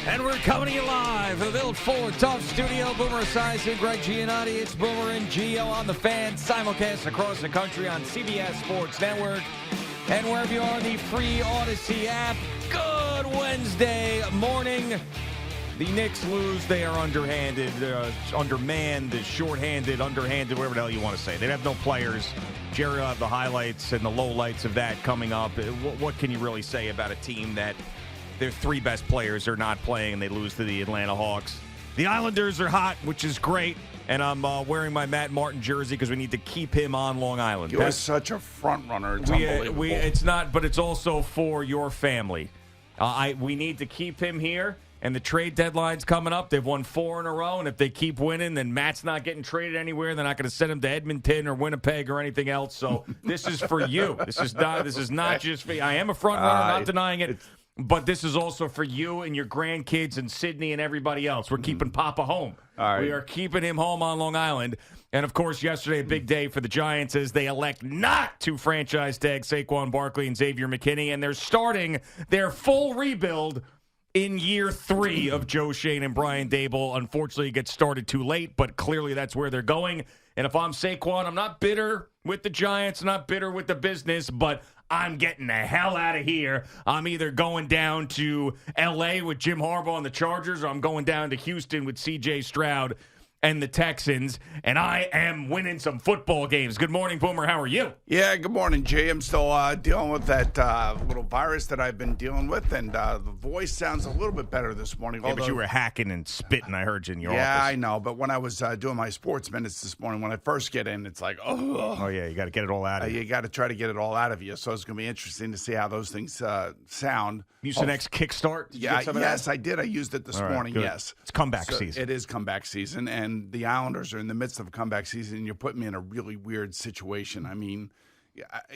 And we're coming to you live from the Built Ford Tough Studio. Boomer Esiason, Greg Giannotti. It's Boomer and Gio on the Fan. Simulcast across the country on CBS Sports Network. And wherever you are on the free Odyssey app. Good Wednesday morning. The Knicks lose. They are underhanded, undermanned, shorthanded, underhanded, whatever the hell you want to say. They have no players. Jerry will have the highlights and the lowlights of that coming up. What can you really say about a team that their three best players are not playing and they lose to the Atlanta Hawks? The Islanders are hot, which is great. And I'm wearing my Matt Martin jersey because we need to keep him on Long Island. You're such a front runner. It's unbelievable. It's not, but it's also for your family. We need to keep him here. And the trade deadline's coming up. They've won 4 in a row, and if they keep winning, then Matt's not getting traded anywhere. They're not going to send him to Edmonton or Winnipeg or anything else. So this is for you. This is not just for you. I am a front runner, not denying it. But this is also for you and your grandkids and Sydney and everybody else. We're keeping Papa home. Right. We are keeping him home on Long Island. And, of course, yesterday, a big day for the Giants as they elect not to franchise tag Saquon Barkley and Xavier McKinney. And they're starting their full rebuild in year 3 of Joe Shane and Brian Daboll. Unfortunately, it gets started too late, but clearly that's where they're going. And if I'm Saquon, I'm not bitter with the Giants, not bitter with the business, but I'm getting the hell out of here. I'm either going down to L.A. with Jim Harbaugh and the Chargers, or I'm going down to Houston with C.J. Stroud and the Texans, and I am winning some football games. Good morning, Boomer. How are you? Yeah, good morning, Jay. I'm still dealing with that little virus that I've been dealing with, and the voice sounds a little bit better this morning. Yeah, but you were hacking and spitting, I heard you in your office. Yeah, I know, but when I was doing my sports minutes this morning, when I first get in, it's like, oh yeah, you got to get it all out of you. You got to try to get it all out of you, so it's going to be interesting to see how those things sound. Mucinex Kickstart? Yes, I did. I used it this morning, good. yes. It's comeback season. It is comeback season, and the Islanders are in the midst of a comeback season, and you're putting me in a really weird situation. I mean,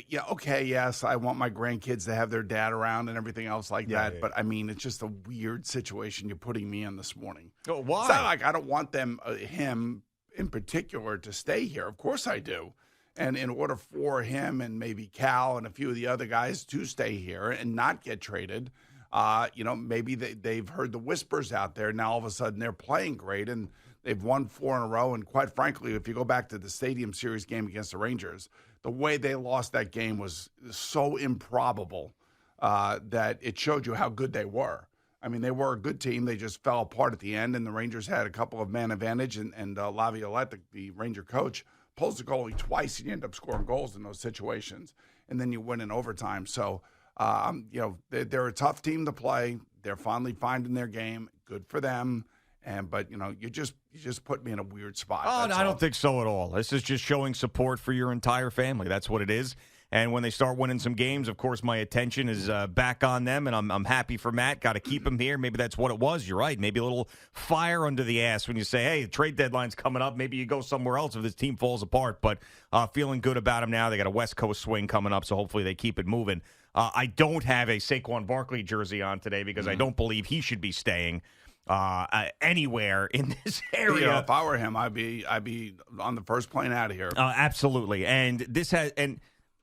yes, I want my grandkids to have their dad around and everything else like that, but, I mean, it's just a weird situation you're putting me in this morning. Oh, why? It's not like I don't want him in particular to stay here. Of course I do. And in order for him and maybe Cal and a few of the other guys to stay here and not get traded, maybe they've heard the whispers out there. Now all of a sudden they're playing great and they've won 4 in a row. And quite frankly, if you go back to the Stadium Series game against the Rangers, the way they lost that game was so improbable that it showed you how good they were. I mean, they were a good team. They just fell apart at the end, and the Rangers had a couple of man advantage, and Laviolette, the Ranger coach, pulls the goalie twice, and you end up scoring goals in those situations, and then you win in overtime. So, they're a tough team to play. They're finally finding their game. Good for them. But you just put me in a weird spot. Oh, no, I don't think so at all. This is just showing support for your entire family. That's what it is. And when they start winning some games, of course, my attention is back on them, and I'm happy for Matt. Got to keep him here. Maybe that's what it was. You're right. Maybe a little fire under the ass when you say, hey, the trade deadline's coming up. Maybe you go somewhere else if this team falls apart. But feeling good about them now. They got a West Coast swing coming up, so hopefully they keep it moving. I don't have a Saquon Barkley jersey on today because I don't believe he should be staying anywhere in this area. Yeah, if I were him, I'd be on the first plane out of here. Absolutely. And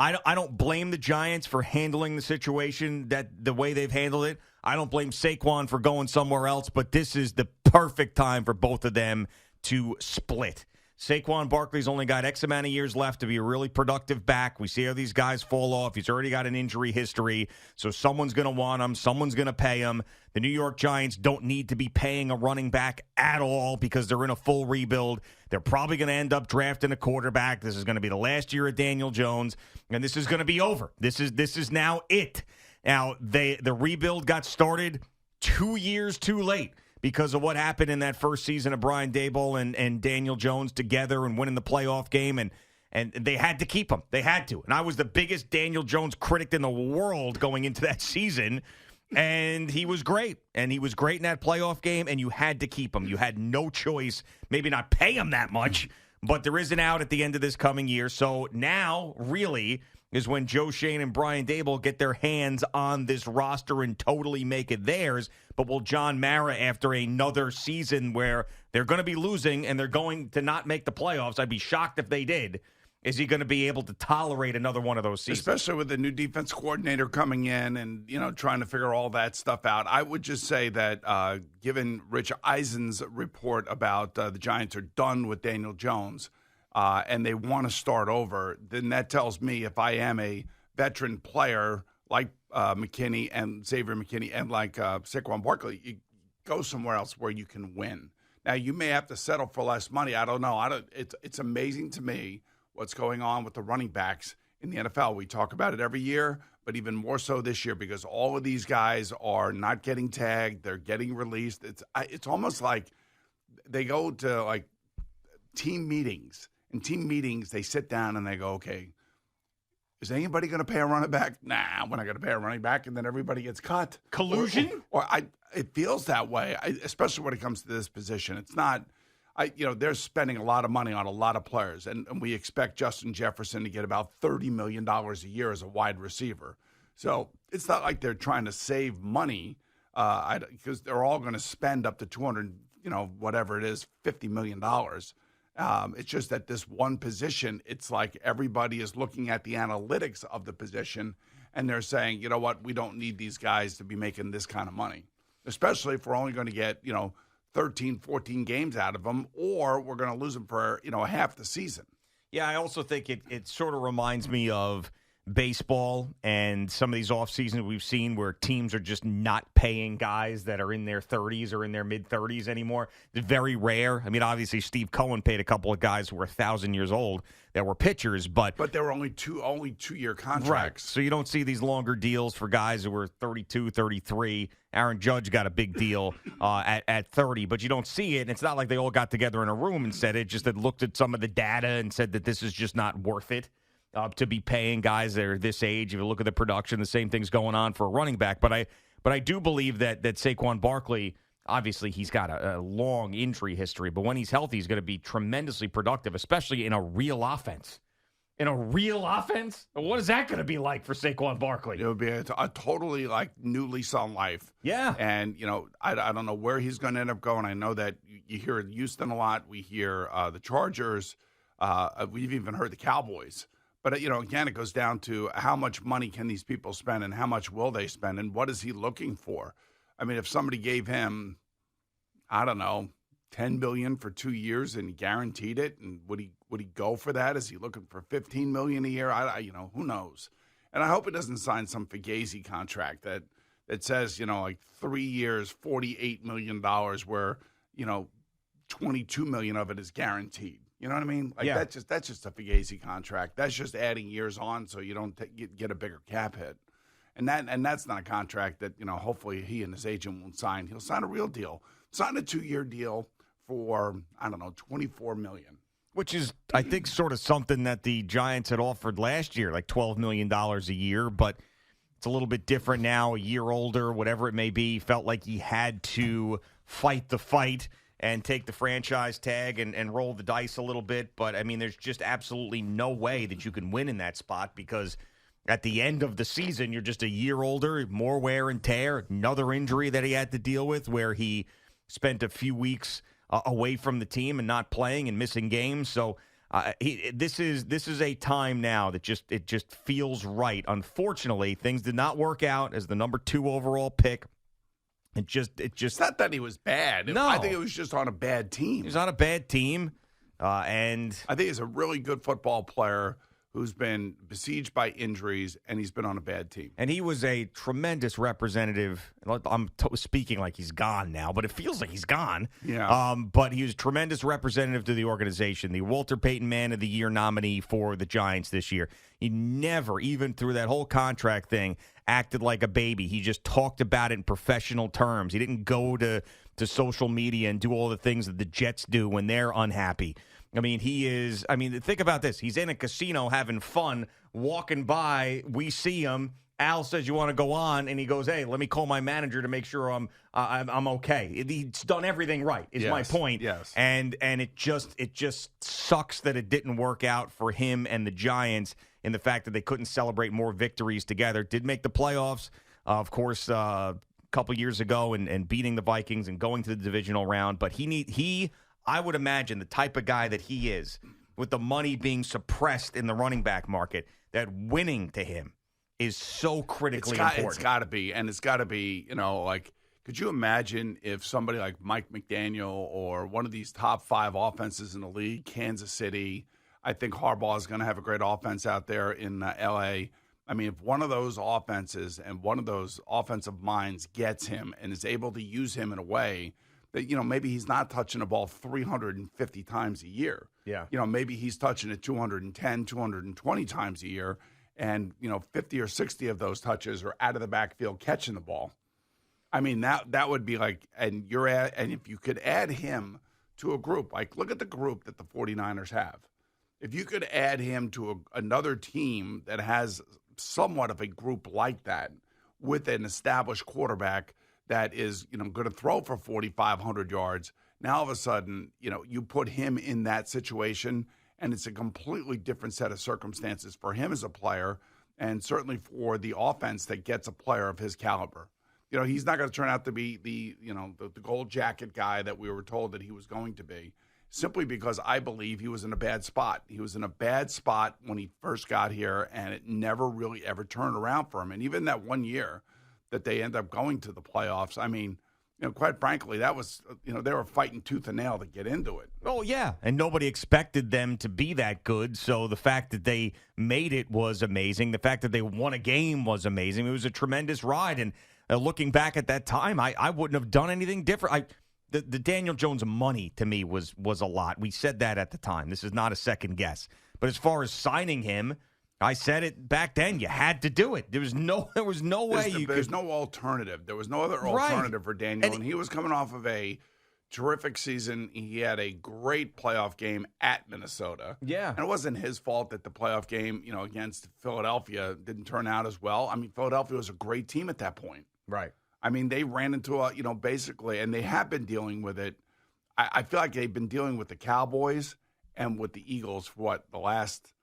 I don't blame the Giants for handling the situation the way they've handled it. I don't blame Saquon for going somewhere else, but this is the perfect time for both of them to split. Saquon Barkley's only got X amount of years left to be a really productive back. We see how these guys fall off. He's already got an injury history, so someone's going to want him. Someone's going to pay him. The New York Giants don't need to be paying a running back at all because they're in a full rebuild. They're probably going to end up drafting a quarterback. This is going to be the last year of Daniel Jones, and this is going to be over. This is now it. Now, the rebuild got started 2 years too late because of what happened in that first season of Brian Daboll and Daniel Jones together and winning the playoff game, and they had to keep him. They had to. And I was the biggest Daniel Jones critic in the world going into that season, and he was great. And he was great in that playoff game, and you had to keep him. You had no choice. Maybe not pay him that much, but there is an out at the end of this coming year. So now, really, is when Joe Shane and Brian Daboll get their hands on this roster and totally make it theirs. But will John Mara, after another season where they're going to be losing and they're going to not make the playoffs, I'd be shocked if they did, Is he going to be able to tolerate another one of those seasons? Especially with the new defense coordinator coming in and, trying to figure all that stuff out. I would just say that given Rich Eisen's report about the Giants are done with Daniel Jones and they want to start over, then that tells me if I am a veteran player like McKinney and Xavier McKinney and like Saquon Barkley, you go somewhere else where you can win. Now, you may have to settle for less money. I don't know. It's amazing to me what's going on with the running backs in the NFL. We talk about it every year, but even more so this year because all of these guys are not getting tagged. They're getting released. It's almost like they go to like team meetings. In team meetings, they sit down and they go, okay, is anybody going to pay a running back? Nah, we're not going to pay a running back, and then everybody gets cut. Collusion? It feels that way, especially when it comes to this position. It's not. They're spending a lot of money on a lot of players, and we expect Justin Jefferson to get about $30 million a year as a wide receiver. So it's not like they're trying to save money because they're all going to spend up to $200, whatever it is, $50 million. It's just that this one position, it's like everybody is looking at the analytics of the position, and they're saying, you know what, we don't need these guys to be making this kind of money, especially if we're only going to get, 13, 14 games out of them, or we're going to lose them for, half the season. Yeah, I also think it sort of reminds me of baseball and some of these off seasons we've seen where teams are just not paying guys that are in their 30s or in their mid-30s anymore. It's very rare. I mean, obviously, Steve Cohen paid a couple of guys who were 1,000 years old that were pitchers, but they were only two-year contracts. Right. So you don't see these longer deals for guys who were 32, 33. Aaron Judge got a big deal at 30, but you don't see it. And it's not like they all got together in a room and said it, just that looked at some of the data and said that this is just not worth it. To be paying guys that are this age. If you look at the production, the same thing's going on for a running back. But I do believe that Saquon Barkley, obviously he's got a long injury history, but when he's healthy, he's going to be tremendously productive, especially in a real offense. In a real offense? What is that going to be like for Saquon Barkley? It would be a totally like new lease on life. Yeah. And, I don't know where he's going to end up going. I know that you hear Houston a lot. We hear the Chargers. We've even heard the Cowboys. But, again, it goes down to how much money can these people spend and how much will they spend and what is he looking for? I mean, if somebody gave him, I don't know, $10 billion for 2 years and guaranteed it, and would he go for that? Is he looking for $15 million a year? Who knows? And I hope it doesn't sign some Fugazi contract that says, like 3 years, $48 million where, $22 million of it is guaranteed. You know what I mean? Like that's just a Fugazi contract. That's just adding years on so you don't get a bigger cap hit. And that's not a contract that, hopefully he and his agent won't sign. He'll sign a real deal. Sign a 2-year deal for, I don't know, $24 million. Which is, I think, sort of something that the Giants had offered last year, like $12 million a year, but it's a little bit different now, a year older, whatever it may be. Felt like he had to fight the fight and take the franchise tag and roll the dice a little bit. But, I mean, there's just absolutely no way that you can win in that spot because at the end of the season, you're just a year older, more wear and tear, another injury that he had to deal with where he spent a few weeks away from the team and not playing and missing games. So this is a time now that it just feels right. Unfortunately, things did not work out as the number 2 overall pick. It just It's not that he was bad. No. I think it was just on a bad team. He was on a bad team, and I think he's a really good football player who's been besieged by injuries, and he's been on a bad team. And he was a tremendous representative. I'm speaking like he's gone now, but it feels like he's gone. Yeah. But he was a tremendous representative to the organization, the Walter Payton Man of the Year nominee for the Giants this year. He never, even through that whole contract thing, acted like a baby. He just talked about it in professional terms. He didn't go to social media and do all the things that the Jets do when they're unhappy. I mean, think about this. He's in a casino having fun, walking by. We see him. Al says, "You want to go on?" And he goes, "Hey, let me call my manager to make sure I'm okay." He's done everything right, is my point. Yes. And it just sucks that it didn't work out for him and the Giants in the fact that they couldn't celebrate more victories together. Did make the playoffs, of course, a couple years ago and beating the Vikings and going to the divisional round. But I would imagine the type of guy that he is, with the money being suppressed in the running back market, that winning to him is so critically important. It's got to be. And it's got to be, like, could you imagine if somebody like Mike McDaniel or one of these top 5 offenses in the league, Kansas City, I think Harbaugh is going to have a great offense out there in L.A. I mean, if one of those offenses and one of those offensive minds gets him and is able to use him in a way that, maybe he's not touching the ball 350 times a year. Yeah. Maybe he's touching it 210, 220 times a year. And, 50 or 60 of those touches are out of the backfield catching the ball. I mean, that would be like, and if you could add him to a group, like look at the group that the 49ers have. If you could add him to another team that has somewhat of a group like that with an established quarterback that is, going to throw for 4,500 yards, now all of a sudden, you put him in that situation, and it's a completely different set of circumstances for him as a player, and certainly for the offense that gets a player of his caliber. He's not going to turn out to be the gold jacket guy that we were told that he was going to be, simply because I believe he was in a bad spot. He was in a bad spot when he first got here, and it never really ever turned around for him. And even that one year that they end up going to the playoffs, I mean, quite frankly, that was, they were fighting tooth and nail to get into it. Oh, yeah. And nobody expected them to be that good. So the fact that they made it was amazing. The fact that they won a game was amazing. It was a tremendous ride. And looking back at that time, I wouldn't have done anything different. The Daniel Jones money to me was a lot. We said that at the time. This is not a second guess. But as far as signing him, I said it back then. You had to do it. There was no way you could. There's no alternative. There was no other alternative for Daniel, and he was coming off of a terrific season. He had a great playoff game at Minnesota. Yeah, and it wasn't his fault that the playoff game, against Philadelphia didn't turn out as well. I mean, Philadelphia was a great team at that point. Right. I mean, they ran into basically, and they have been dealing with it. I feel like they've been dealing with the Cowboys and with the Eagles for the last.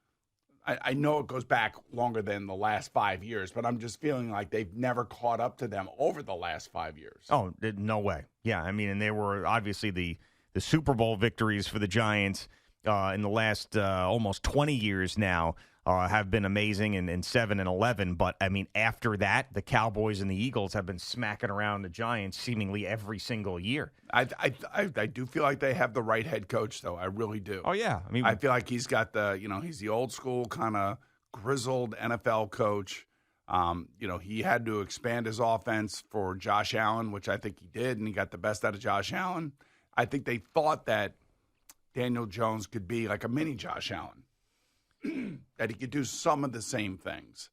I know it goes back longer than the last 5 years, but I'm just feeling like they've never caught up to them over the last 5 years. Oh, no way. Yeah, I mean, and there were obviously the Super Bowl victories for the Giants in the last almost 20 years now have been amazing, in 7 and 11. But, I mean, after that, the Cowboys and the Eagles have been smacking around the Giants seemingly every single year. I do feel like they have the right head coach, though. I really do. Oh, yeah. I mean, I feel like he's got he's the old school kind of grizzled NFL coach. He had to expand his offense for Josh Allen, which I think he did, and he got the best out of Josh Allen. I think they thought that Daniel Jones could be like a mini Josh Allen. That he could do some of the same things,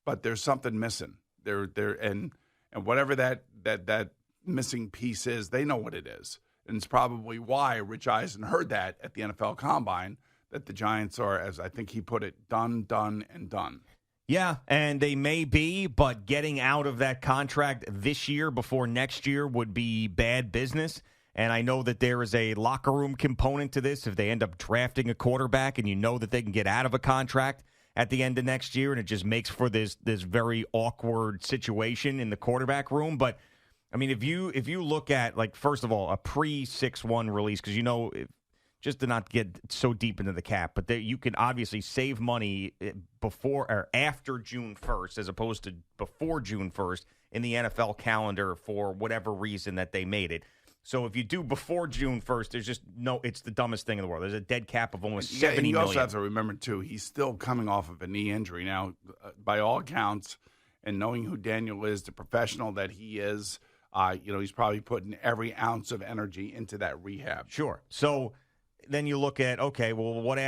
but there's something missing there, and whatever that missing piece is, they know what it is, and it's probably why Rich Eisen heard that at the NFL Combine, that the Giants are, as I think he put it, done, and done. Yeah, and they may be, but getting out of that contract this year before next year would be bad business. And I know that there is a locker room component to this. If they end up drafting a quarterback and you know that they can get out of a contract at the end of next year, and it just makes for this very awkward situation in the quarterback room. But, I mean, if you look at, like, first of all, a pre-6-1 release, because, just to not get so deep into the cap, but you can obviously save money before or after June 1st as opposed to before June 1st in the NFL calendar for whatever reason that they made it. So if you do before June 1st, there's just it's the dumbest thing in the world. There's a dead cap of almost $70 million. You also have to remember, too, he's still coming off of a knee injury. Now, by all accounts, and knowing who Daniel is, the professional that he is, he's probably putting every ounce of energy into that rehab. Sure. So then you look at, okay, well, what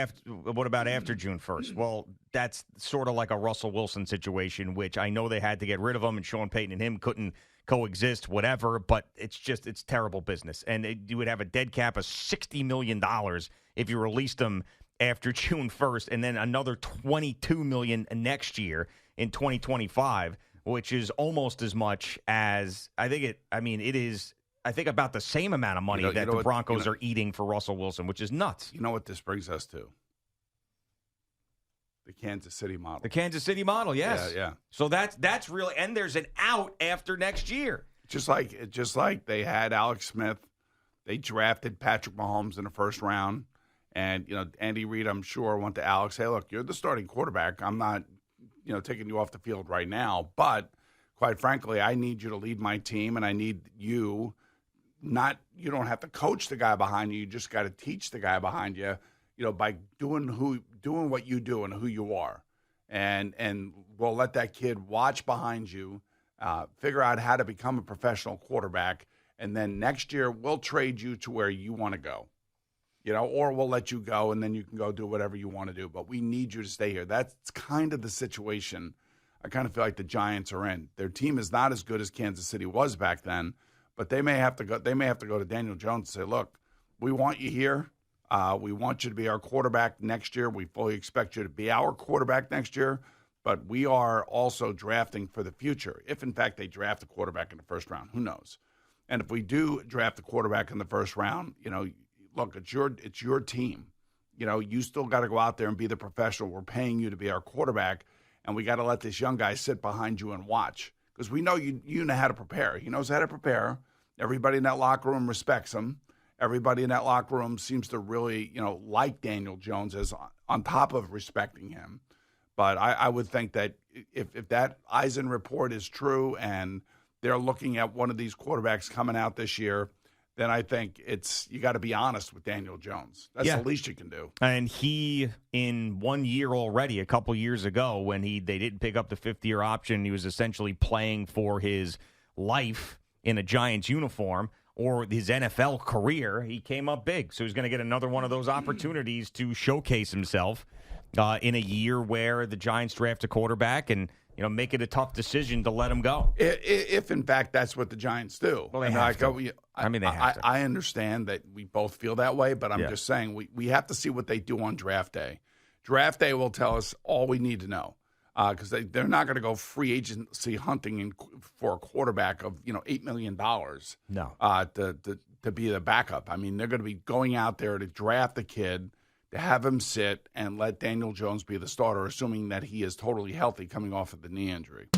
about after June 1st? Well, that's sort of like a Russell Wilson situation, which I know they had to get rid of him, and Sean Payton and him couldn't coexist, whatever, but it's terrible business. And you would have a dead cap of $60 million if you released them after June 1st, and then another $22 million next year in 2025, which is almost as much as it is, I think, about the same amount of money that the Broncos are eating for Russell Wilson, which is nuts. You know what this brings us to? The Kansas City model. The Kansas City model, yes. Yeah. So that's really, and there's an out after next year. Just like they had Alex Smith, they drafted Patrick Mahomes in the first round, And, Andy Reid, I'm sure, went to Alex, hey, look, you're the starting quarterback. I'm not, taking you off the field right now. But quite frankly, I need you to lead my team, and I need you you don't have to coach the guy behind you. You just got to teach the guy behind you, by doing what you do and who you are. And we'll let that kid watch behind you, figure out how to become a professional quarterback, and then next year we'll trade you to where you want to go. Or we'll let you go, and then you can go do whatever you want to do. But we need you to stay here. That's kind of the situation I kind of feel like the Giants are in. Their team is not as good as Kansas City was back then, but they may have to go. They may have to go to Daniel Jones and say, "Look, we want you here. We want you to be our quarterback next year. We fully expect you to be our quarterback next year. But we are also drafting for the future. If in fact they draft a quarterback in the first round, who knows? And if we do draft a quarterback in the first round, look, it's your team. You still got to go out there and be the professional. We're paying you to be our quarterback, and we got to let this young guy sit behind you and watch, because we know you know how to prepare. He knows how to prepare. Everybody in that locker room respects him. Everybody in that locker room seems to really, like Daniel Jones as on top of respecting him. But I would think that if that Eisen report is true and they're looking at one of these quarterbacks coming out this year, then I think you got to be honest with Daniel Jones. That's the least you can do. And he, in 1 year already, a couple years ago, when they didn't pick up the fifth-year option, he was essentially playing for his life in a Giants uniform or his NFL career. He came up big, so he's going to get another one of those opportunities to showcase himself in a year where the Giants draft a quarterback and make it a tough decision to let him go. If in fact that's what the Giants do. Well, they have to. They have to. I understand that we both feel that way, but I'm just saying we have to see what they do on draft day. Draft day will tell us all we need to know, because they're not going to go free agency hunting for a quarterback of $8 million. No. To be the backup. I mean, they're going to be going out there to draft the kid, to have him sit and let Daniel Jones be the starter, assuming that he is totally healthy coming off of the knee injury.